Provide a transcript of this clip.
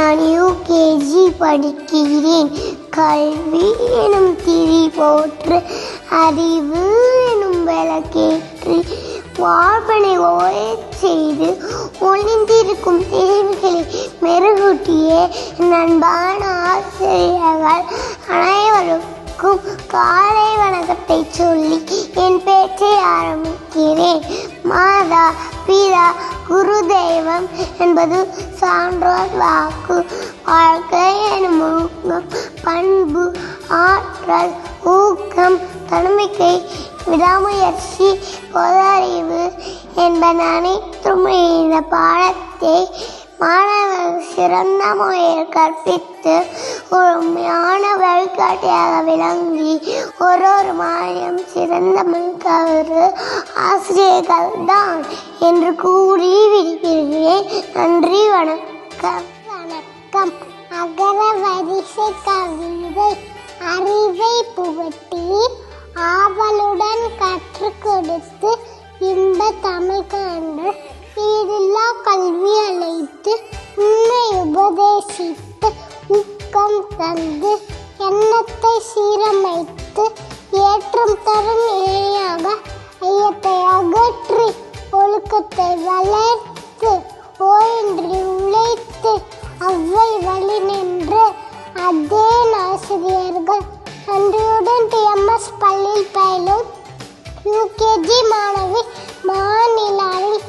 நான் யூகேஜி படிக்கிறேன். கல்வி எனும் திரி போற்று, அறிவு எனும் விளக்கேற்றி, வாழ்வனை ஓயச் செய்து ஒளிந்திருக்கும் தேவைகளை மெருகூட்டிய அன்பான ஆசிரியர்கள் அனைவருக்கும் காலை வணக்கத்தை சொல்லி என் பேச்சை ஆரம்பிக்கிறேன். மாதா பிதா குரு தெய்வம் என்பது சான்றோர் வாக்கு. வாழ்க்கை எனும் ஒழுக்கம், பண்பு, ஆற்றல், ஊக்கம், தன்னம்பிக்கை, விடாமுயற்சி, பொதறிவு என்பன அனைத்தும் இந்த பாடத்தை மாணவர்கள் சிறந்த முறையில் கற்பித்து ஒரு ஞான வழிகாட்டியாக விளங்கி ஒரு மாநிலம் சிறந்த மனிதர் ஆசிரியர்கள் தான் என்று கூறி விடுகிறேன். நன்றி, வணக்கம். வணக்கம். அகர வரிசை கவிதை. அறிவை புகட்டி ஆவலுடன் கற்றுக் கொடுத்து இன்ப தமிழ் கண்டு ஈரில்லா கல்வி அழைத்து உண்மை உபதேசித்து ஊக்கம் தந்து எண்ணத்தை சீரமைத்து ஏற்றம் தரும் இணையாக ஐயத்தை அகற்றி ஒழுக்கத்தை வளர்த்து ஓயின்றி உழைத்து அவ்வை வழி நின்று அதே ஆசிரியர்கள் நன்றியுடன் TMS பள்ளியில் பயிலும் யூகேஜி மாணவி மாநிலாவில்